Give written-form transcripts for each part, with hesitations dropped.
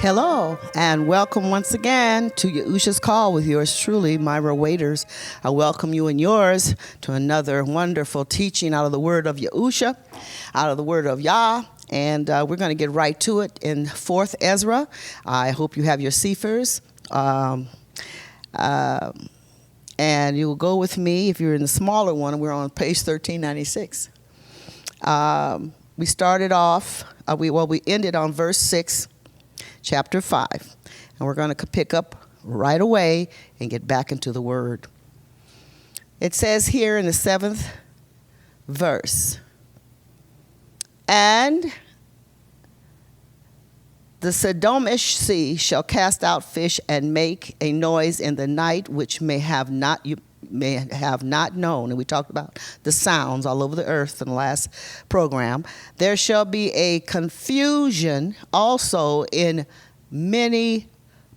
Hello, and welcome once again to Yahusha's Call with yours truly, Myra Waiters. I welcome you and yours to another wonderful teaching out of the Word of Yahusha, out of the Word of Yah, and we're going to get right to it in 4th Ezra. I hope you have your sephers, and you will go with me if you're in the smaller one. We're on page 1396. We started off, we ended on verse 6. Chapter 5, and we're going to pick up right away and get back into the Word. It says here in the 7th verse, and the Sodomish sea shall cast out fish and make a noise in the night which you may have not known. And we talked about the sounds all over the earth in the last program. There shall be a confusion also in many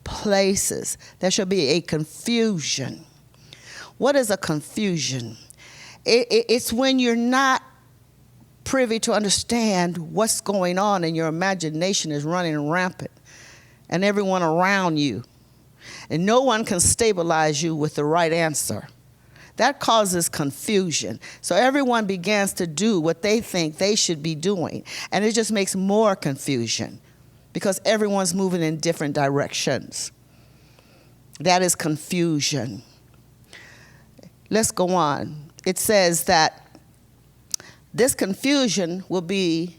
places. There shall be a confusion. What is a confusion? It's when you're not privy to understand what's going on and your imagination is running rampant and everyone around you. And no one can stabilize you with the right answer. That causes confusion. So everyone begins to do what they think they should be doing. And it just makes more confusion because everyone's moving in different directions. That is confusion. Let's go on. It says that this confusion won't be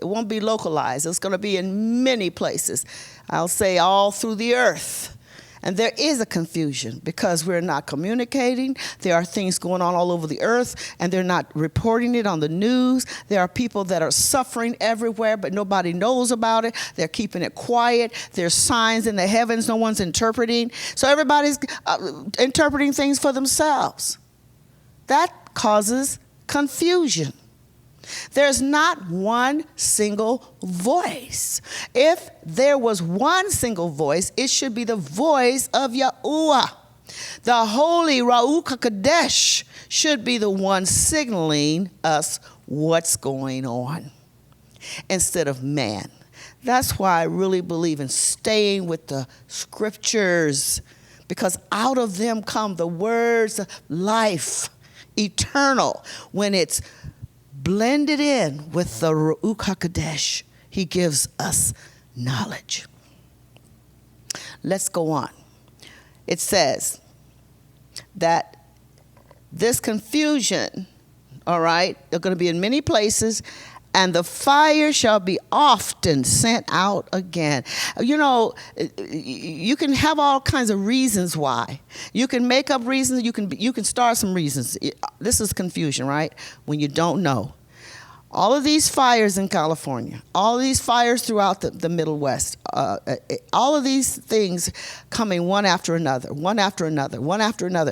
localized. It's going to be in many places. I'll say all through the earth. And there is a confusion because we're not communicating. There are things going on all over the earth, and they're not reporting it on the news. There are people that are suffering everywhere, but nobody knows about it. They're keeping it quiet. There's signs in the heavens no one's interpreting. So everybody's interpreting things for themselves. That causes confusion. There's not one single voice. If there was one single voice, it should be the voice of Yahuah. The holy Ruach HaKodesh should be the one signaling us what's going on instead of man. That's why I really believe in staying with the scriptures, because out of them come the words of life, eternal. When it's blended in with the Ruach HaKodesh, he gives us knowledge. Let's go on. It says that this confusion, all right, they're going to be in many places, and the fire shall be often sent out again. You know, you can have all kinds of reasons why. You can make up reasons. You can start some reasons. This is confusion, right? When you don't know. All of these fires in California, all of these fires throughout the Middle West, all of these things coming one after another, one after another, one after another.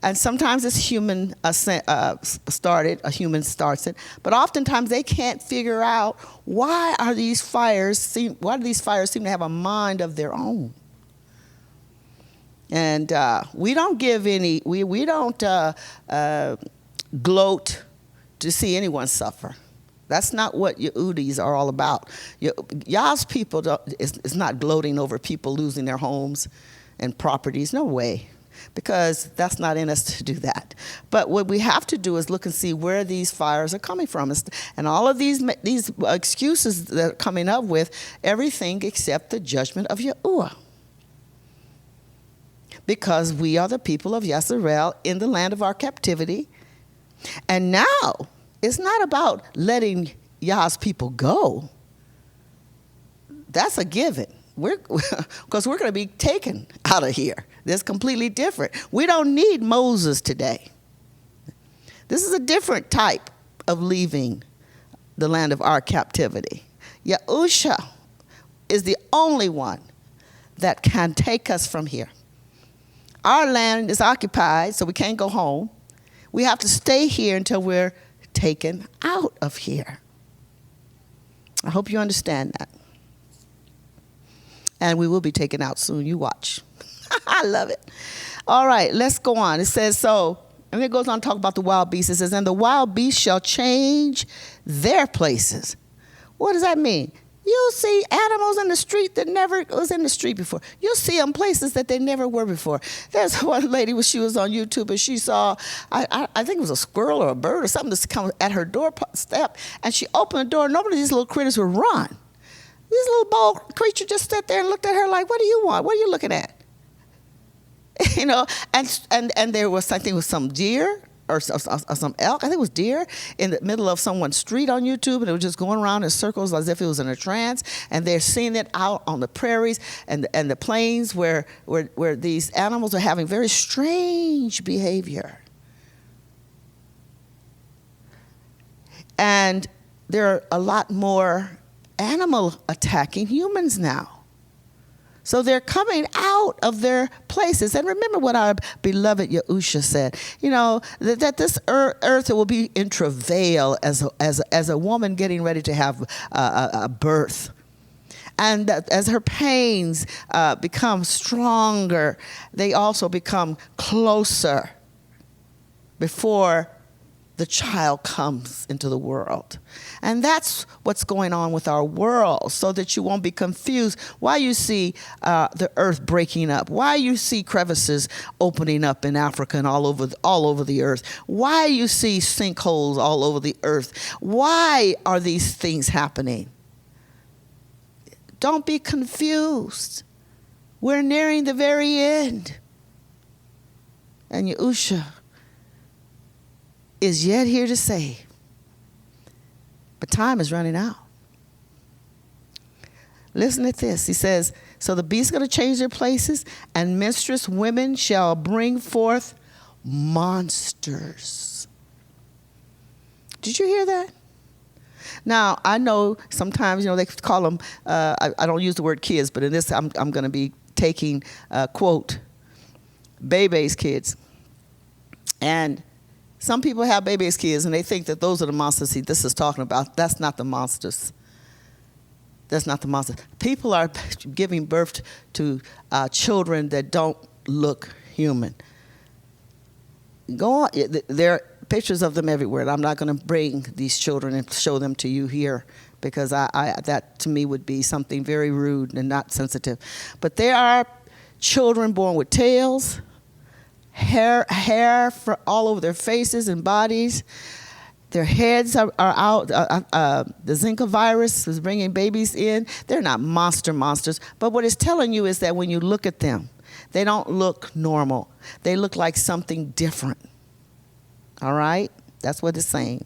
And sometimes it's human started, a human starts it, but oftentimes they can't figure out why do these fires seem to have a mind of their own. And we don't give any, we don't gloat to see anyone suffer. That's not what Yahudis are all about. Yah's people is not gloating over people losing their homes and properties. No way. Because that's not in us to do that. But what we have to do is look and see where these fires are coming from. And all of these excuses that are coming up with, everything except the judgment of Yahuah. Because we are the people of Yahshar'el in the land of our captivity. And now, it's not about letting Yah's people go. That's a given. Because we're going to be taken out of here. That's completely different. We don't need Moses today. This is a different type of leaving the land of our captivity. Yahusha is the only one that can take us from here. Our land is occupied, so we can't go home. We have to stay here until we're taken out of here. I hope you understand that. And we will be taken out soon. You watch. I love it. All right, let's go on. It says so, and it goes on to talk about the wild beasts. It says, and the wild beasts shall change their places. What does that mean? You'll see animals in the street that never was in the street before. You'll see them places that they never were before. There's one lady when she was on YouTube and she saw, I think it was a squirrel or a bird or something that's come at her doorstep, and she opened the door and normally these little critters would run. This little bold creature just sat there and looked at her like, what do you want? What are you looking at? You know, and there was, I think it was some deer or some elk, I think it was deer, in the middle of someone's street on YouTube, and it was just going around in circles as if it was in a trance, and they're seeing it out on the prairies and the plains where these animals are having very strange behavior. And there are a lot more animal attacking humans now. So they're coming out of their places. And remember what our beloved Yahusha said, you know, that this earth will be in travail as a woman getting ready to have a birth. And as her pains become stronger, they also become closer before the child comes into the world. And that's what's going on with our world, so that you won't be confused why you see the earth breaking up, why you see crevices opening up in Africa and all over the earth, why you see sinkholes all over the earth. Why are these things happening? Don't be confused. We're nearing the very end. And Yahusha is yet here to save. But time is running out. Listen at this. He says, so the beasts are going to change their places, and menstruous women shall bring forth monsters. Did you hear that? Now, I know sometimes, you know, they call them, I don't use the word kids, but in this I'm going to be taking, quote, baby's kids. And some people have baby's kids, and they think that those are the monsters this is talking about. That's not the monsters. That's not the monsters. People are giving birth to children that don't look human. Go on. There are pictures of them everywhere, and I'm not going to bring these children and show them to you here, because that to me would be something very rude and not sensitive. But there are children born with tails, hair for all over their faces and bodies. Their heads are out. The Zika virus is bringing babies in. They're not monsters. But what it's telling you is that when you look at them, they don't look normal. They look like something different. All right? That's what it's saying.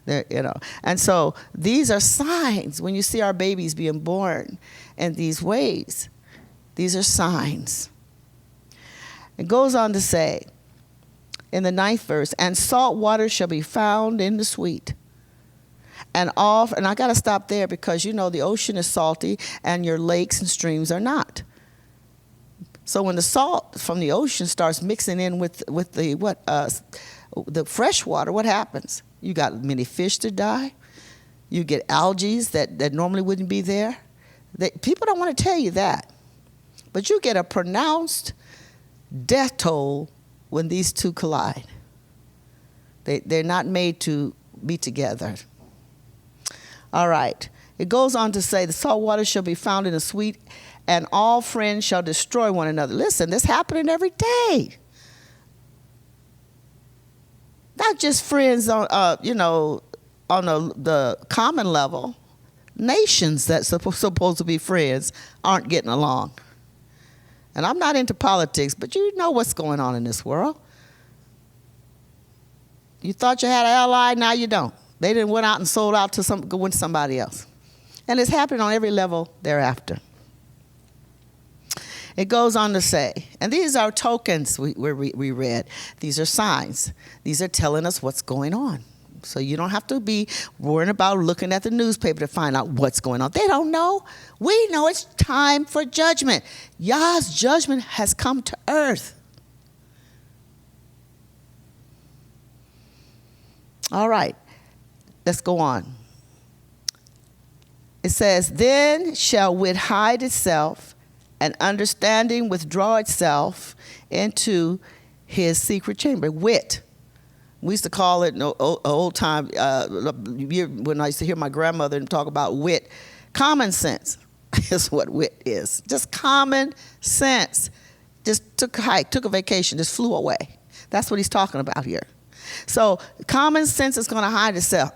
You know. And so these are signs when you see our babies being born in these ways. These are signs. It goes on to say, in the 9th verse, and salt water shall be found in the sweet. And I got to stop there, because you know the ocean is salty and your lakes and streams are not. So when the salt from the ocean starts mixing in with the fresh water, what happens? You got many fish that die. You get algae that normally wouldn't be there. People don't want to tell you that. But you get a pronounced death toll when these two collide. They're not made to be together. All right. It goes on to say, the salt water shall be found in the sweet, and all friends shall destroy one another. Listen, this happening every day. Not just friends on, on the common level. Nations that's supposed to be friends aren't getting along. And I'm not into politics, but you know what's going on in this world. You thought you had an ally, now you don't. They didn't went out and sold out to somebody else. And it's happening on every level thereafter. It goes on to say, and these are tokens we read. These are signs. These are telling us what's going on. So you don't have to be worrying about looking at the newspaper to find out what's going on. They don't know. We know it's time for judgment. Yah's judgment has come to earth. All right, let's go on. It says, then shall wit hide itself, and understanding withdraw itself into his secret chamber. Wit. We used to call it old time, when I used to hear my grandmother talk about wit, Common sense is what wit is. Just common sense. Just took a hike, took a vacation, just flew away. That's what he's talking about here. So common sense is going to hide itself.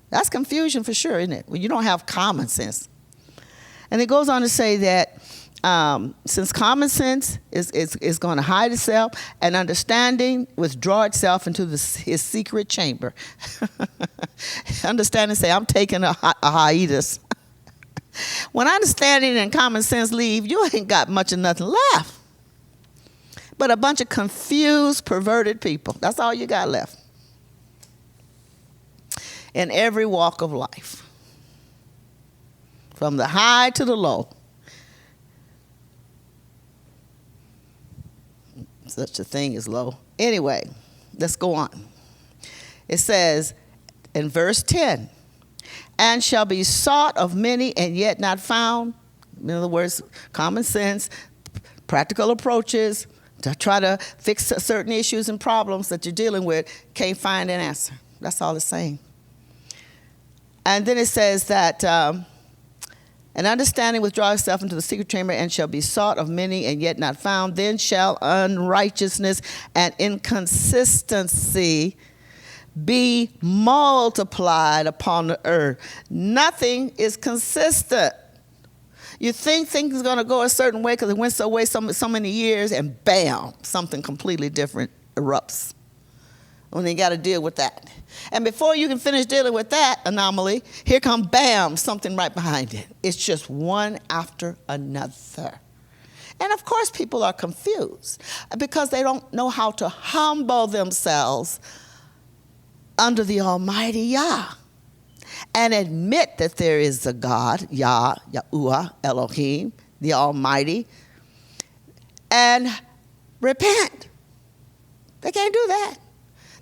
That's confusion for sure, isn't it? When you don't have common sense. And it goes on to say that since common sense is going to hide itself, and understanding withdraw itself into his secret chamber. Understanding say, I'm taking a hiatus. When understanding and common sense leave, you ain't got much of nothing left. But a bunch of confused, perverted people. That's all you got left. In every walk of life. From the high to the low. Such a thing as low. Anyway, let's go on. It says in verse 10, and shall be sought of many and yet not found. In other words, common sense, practical approaches, to try to fix certain issues and problems that you're dealing with, can't find an answer. That's all it's saying. And then it says that an understanding withdraw itself into the secret chamber and shall be sought of many and yet not found. Then shall unrighteousness and inconsistency be multiplied upon the earth. Nothing is consistent. You think things are going to go a certain way because it went so way so many years, and bam, something completely different erupts. When you got to deal with that. And before you can finish dealing with that anomaly, here come bam, something right behind it. It's just one after another. And of course people are confused because they don't know how to humble themselves under the Almighty Yah. And admit that there is a God, Yah, Yahuah, Elohim, the Almighty, and repent. They can't do that.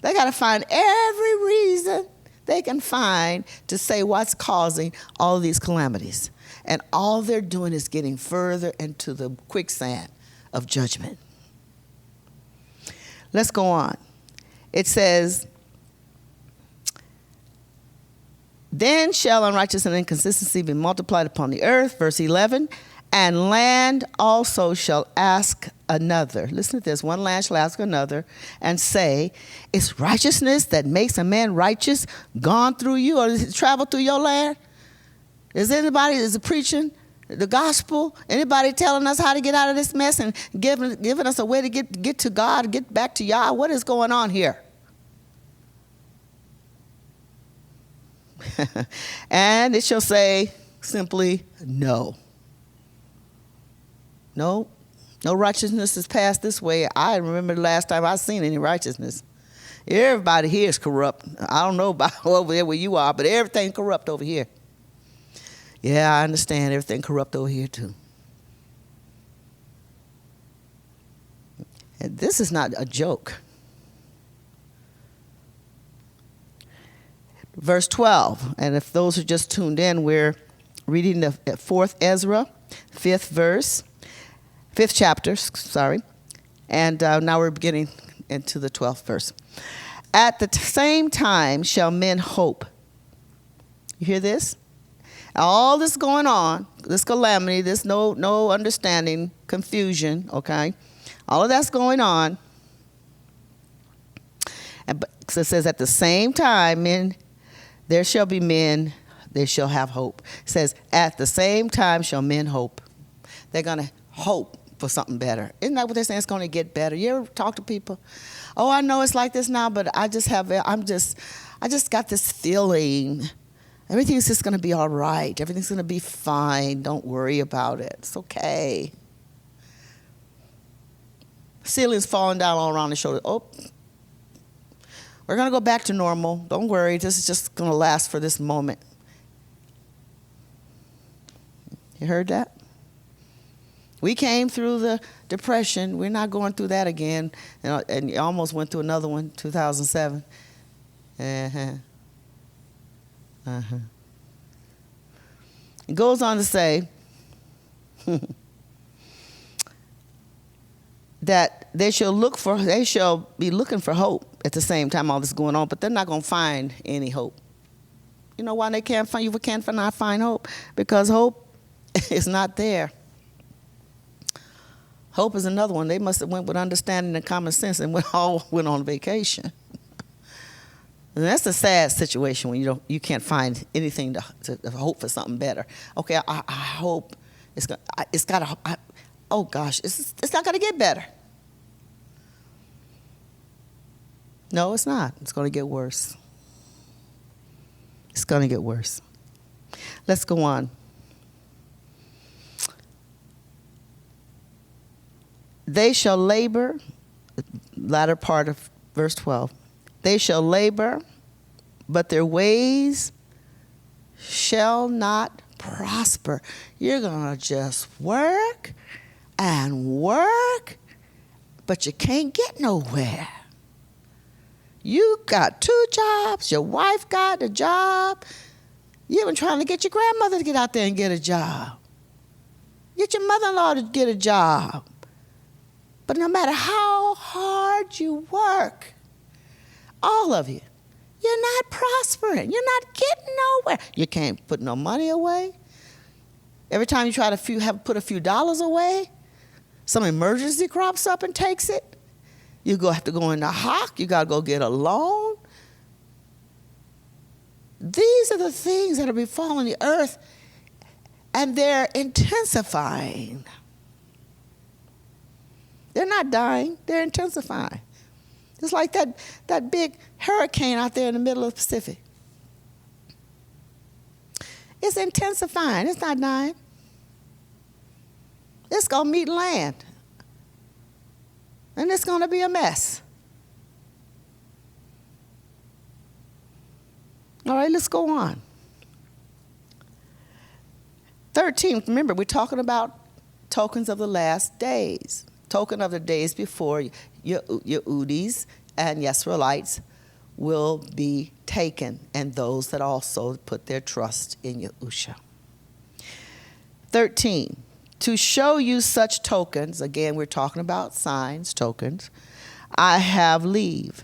They got to find every reason they can find to say what's causing all of these calamities. And all they're doing is getting further into the quicksand of judgment. Let's go on. It says, then shall unrighteousness and inconsistency be multiplied upon the earth, verse 11, and land also shall ask another. Listen to this. One land shall ask another and say, is righteousness that makes a man righteous gone through you, or does it travel through your land? Is anybody is preaching the gospel? Anybody telling us how to get out of this mess and giving us a way to get to God, get back to Yah? What is going on here? And it shall say simply, no. No righteousness is passed this way. I remember the last time I seen any righteousness. Everybody here is corrupt. I don't know about over there where you are, but everything corrupt over here. Yeah, I understand everything corrupt over here too. And this is not a joke. Verse 12, and if those who just tuned in, we're reading the 4th Ezra, 5th chapter, and now we're beginning into the 12th verse. At the same time shall men hope. You hear this? All this going on, this calamity, this no understanding, confusion, okay? All of that's going on. And so it says at the same time, there shall be men, they shall have hope. It says, at the same time shall men hope. They're going to hope for something better. Isn't that what they're saying? It's going to get better. You ever talk to people? Oh, I know it's like this now, but I just got this feeling. Everything's just going to be all right. Everything's going to be fine. Don't worry about it. It's okay. Ceiling's falling down all around the shoulder. Oh, we're going to go back to normal. Don't worry. This is just going to last for this moment. You heard that? We came through the Depression. We're not going through that again. And you almost went through another one, 2007. It goes on to say that they shall be looking for hope at the same time all this is going on, but they're not going to find any hope. You know why they can't find, you cannot find hope? Because hope is not there. Hope is another one. They must have went with understanding and common sense and all went on vacation. And that's a sad situation when you can't find anything to hope for something better. Okay, I hope it's got to. Oh gosh, it's not going to get better. No, it's not. It's going to get worse. It's going to get worse. Let's go on. They shall labor, the latter part of verse 12. They shall labor, but their ways shall not prosper. You're going to just work and work, but you can't get nowhere. You got 2 jobs. Your wife got a job. You've been trying to get your grandmother to get out there and get a job. Get your mother-in-law to get a job. But no matter how hard you work, all of you, you're not prospering. You're not getting nowhere. You can't put no money away. Every time you try to put a few dollars away, some emergency crops up and takes it. You have to go in the hock. You got to go get a loan. These are the things that are befalling the earth, and they're intensifying. They're not dying. They're intensifying. It's like that big hurricane out there in the middle of the Pacific. It's intensifying. It's not dying. It's going to meet land. And it's going to be a mess. All right, let's go on. 13, remember, we're talking about tokens of the last days. Token of the days before Yahudis and Yahshar'elites will be taken, and those that also put their trust in Yahusha. 13, to show you such tokens, again, we're talking about signs, tokens, I have leave.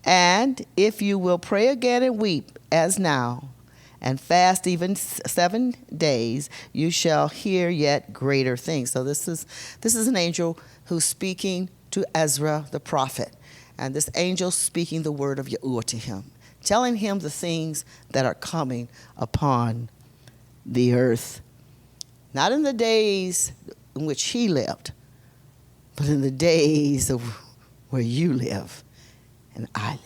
And if you will pray again and weep as now, and fast even 7 days, you shall hear yet greater things. So this is an angel who's speaking to Ezra the prophet. And this angel speaking the word of Yahuah to him, telling him the things that are coming upon the earth. Not in the days in which he lived, but in the days of where you live and I live.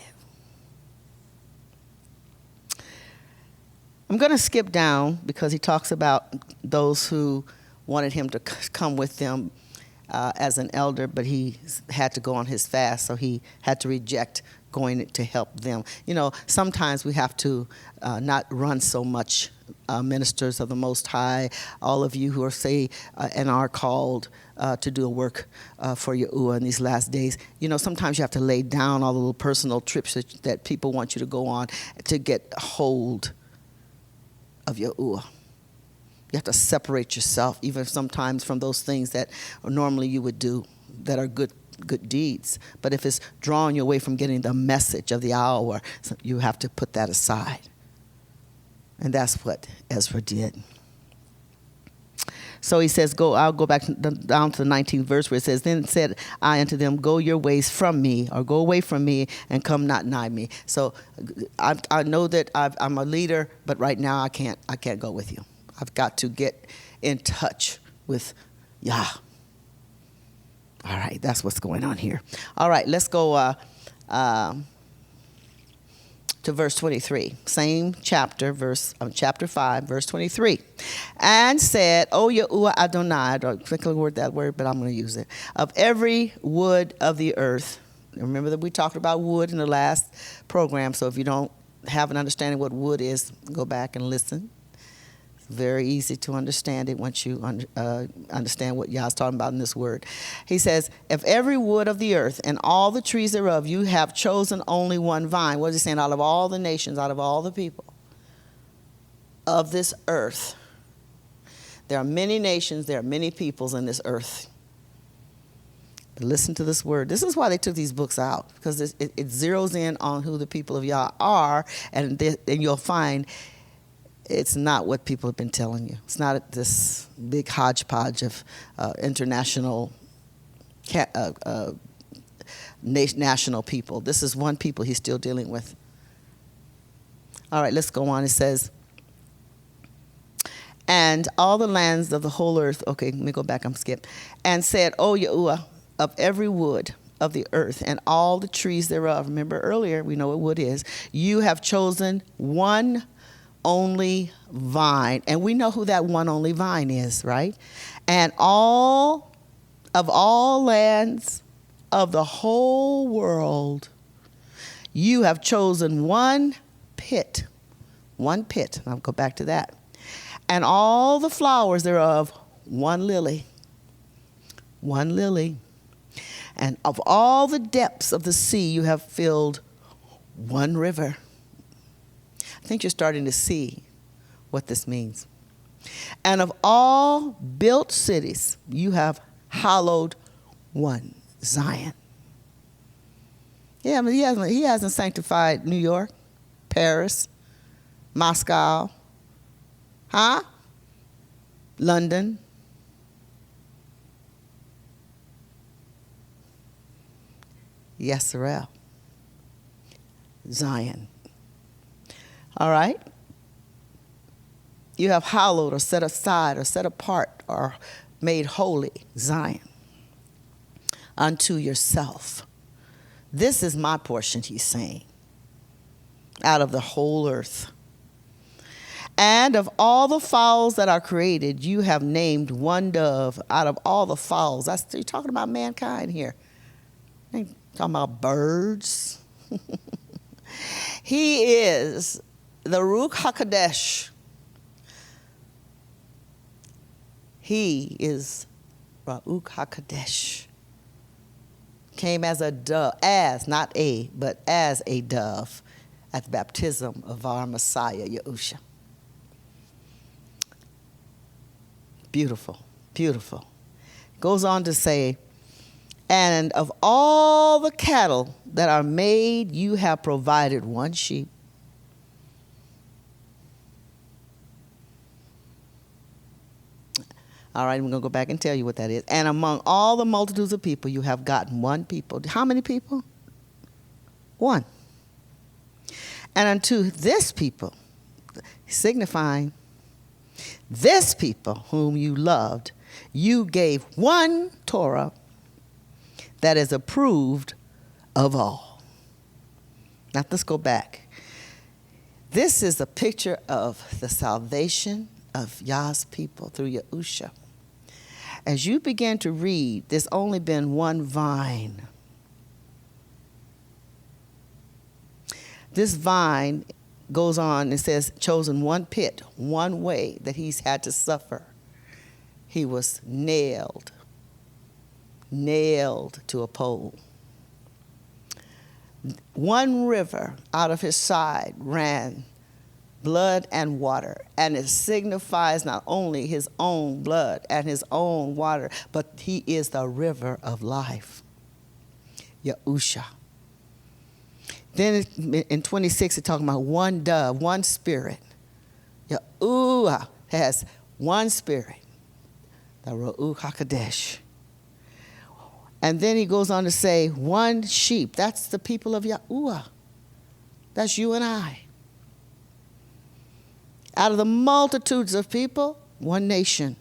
I'm going to skip down because he talks about those who wanted him to come with them as an elder, but he had to go on his fast, so he had to reject going to help them. You know, sometimes we have to not run so much. Ministers of the Most High, all of you who are and are called to do a work for Yahuah in these last days. You know, sometimes you have to lay down all the little personal trips that people want you to go on to get hold of Yahuah. You have to separate yourself, even sometimes from those things that normally you would do that are good deeds. But if it's drawing you away from getting the message of the hour, you have to put that aside. And that's what Ezra did. So he says, I'll go back down to the 19th verse where it says, then said I unto them, go your ways from me, or go away from me, and come not nigh me. So I know that I'm a leader, but right now I can't go with you. I've got to get in touch with Yah. All right, that's what's going on here. All right, let's go to verse 23, same chapter, chapter 5, verse 23. And said, O Yahuah Adonai, I don't particularly that word, but I'm going to use it, of every wood of the earth. Remember that we talked about wood in the last program, so if you don't have an understanding what wood is, go back and listen. Very easy to understand it once you understand what Yah's talking about in this word. He says, if every wood of the earth and all the trees thereof you have chosen only one vine. What is he saying? Out of all the nations, out of all the people of this earth. There are many nations, there are many peoples in this earth. Listen to this word. This is why they took these books out, because it zeroes in on who the people of Yah are, and you'll find It's not what people have been telling you. It's not this big hodgepodge of international national people. This is one people he's still dealing with. All right, let's go on. It says, and all the lands of the whole earth, okay, let me go back, I'm skipped, and said, O Yahuah, of every wood of the earth and all the trees thereof. Remember earlier, we know what wood is. You have chosen one only vine. And we know who that one only vine is, right? And all lands of the whole world, you have chosen one pit. One pit. I'll go back to that. And all the flowers thereof, one lily. One lily. And of all the depths of the sea, you have filled one river. I think you're starting to see what this means. And of all built cities, you have hallowed one, Zion. Yeah, I mean, he hasn't sanctified New York, Paris, Moscow, London. Yahshar'el, Zion. All right? You have hallowed or set aside or set apart or made holy Zion unto yourself. This is my portion, he's saying, out of the whole earth. And of all the fowls that are created, you have named one dove out of all the fowls. You're talking about mankind here. Ain't talking about birds. He is the Ruach HaKodesh. He is Ruach HaKodesh. Came as a dove, not a, but as a dove at the baptism of our Messiah Yahusha. Beautiful, beautiful. Goes on to say, and of all the cattle that are made, you have provided one sheep. All right, I'm going to go back and tell you what that is. And among all the multitudes of people, you have gotten one people. How many people? One. And unto this people, signifying this people whom you loved, you gave one Torah that is approved of all. Now let's go back. This is a picture of the salvation of Yah's people through Yahusha. As you begin to read, there's only been one vine. This vine goes on and says, chosen one pit, one way that he's had to suffer. He was nailed to a pole. One river out of his side ran blood and water, and it signifies not only his own blood and his own water, but he is the river of life, Yahusha. Then in 26, it's talking about one dove, one spirit. Yahuah has one spirit, the Ruach HaKodesh. And then he goes on to say, one sheep. That's the people of Yahuah. That's you and I. Out of the multitudes of people, one nation,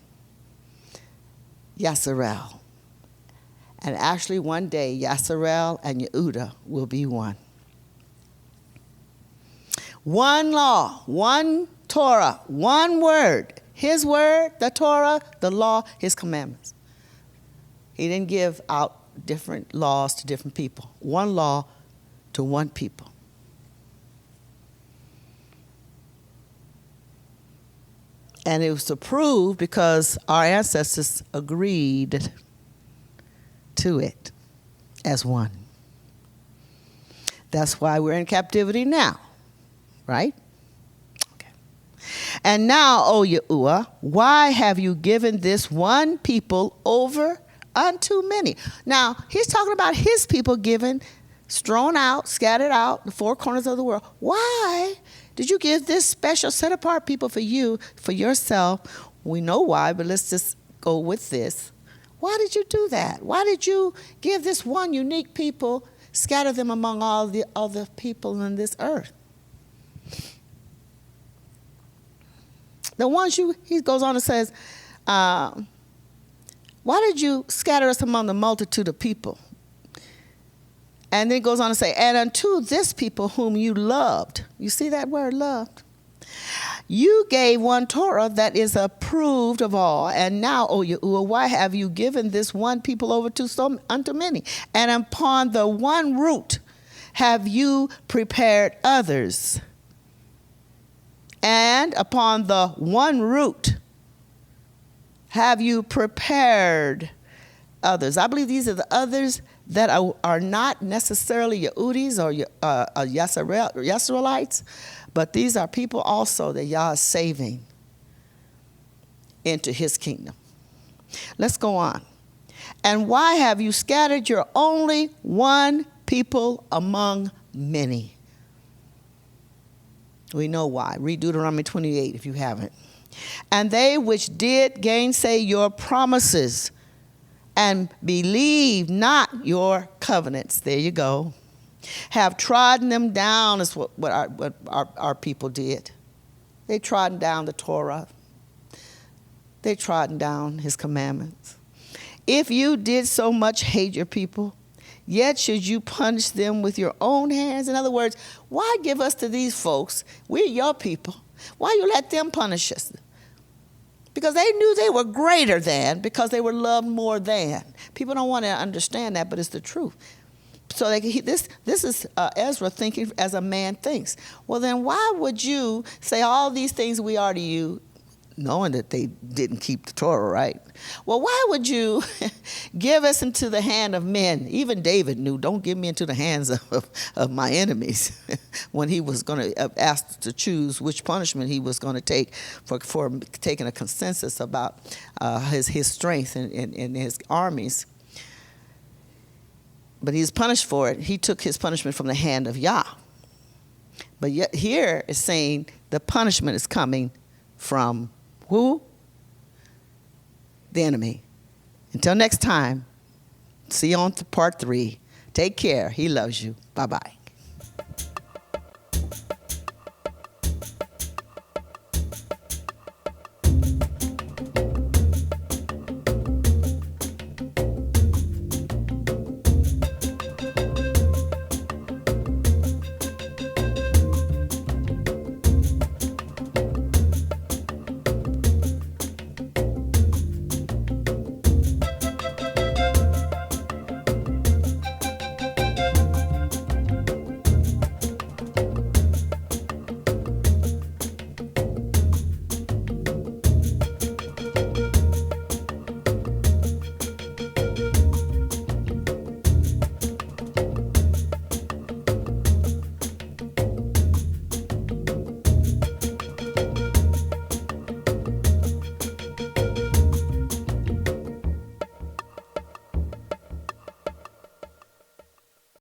Yahshar'el. And actually one day, Yahshar'el and Yahudah will be one. One law, one Torah, one word. His word, the Torah, the law, his commandments. He didn't give out different laws to different people. One law to one people. And it was approved because our ancestors agreed to it as one. That's why we're in captivity now, right? Okay. And now, O Yahuah, why have you given this one people over unto many? Now, he's talking about his people given, strewn out, scattered out, the four corners of the world. Why Did you give this special set apart people for you, for yourself? We know why, but let's just go with this. Why did you do that? Why did you give this one unique people, scatter them among all the other people on this earth? The ones he goes on and says, why did you scatter us among the multitude of people? And then it goes on to say, and unto this people whom you loved. You see that word, loved? You gave one Torah that is approved of all. And now, O Yahuah, why have you given this one people over unto many? And upon the one root have you prepared others. And upon the one root have you prepared others. I believe these are the others that are not necessarily Yehudis or Yahshar'elites, but these are people also that Yah is saving into his kingdom. Let's go on. And why have you scattered your only one people among many? We know why. Read Deuteronomy 28 if you haven't. And they which did gainsay your promises and believe not your covenants. There you go. Have trodden them down is what our people did. They trodden down the Torah. They trodden down his commandments. If you did so much hate your people, yet should you punish them with your own hands? In other words, why give us to these folks? We're your people. Why you let them punish us? Because they knew they were greater than, because they were loved more than. People don't want to understand that, but it's the truth. So this is Ezra thinking as a man thinks. Well, then why would you say all these things we are to you, knowing that they didn't keep the Torah, right? Well, why would you give us into the hand of men? Even David knew, don't give me into the hands of my enemies when he was going to ask to choose which punishment he was going to take for taking a consensus about his strength in his armies. But he's punished for it. He took his punishment from the hand of Yah. But yet here it's saying the punishment is coming from who? The enemy. Until next time, see you on part 3. Take care. He loves you. Bye-bye.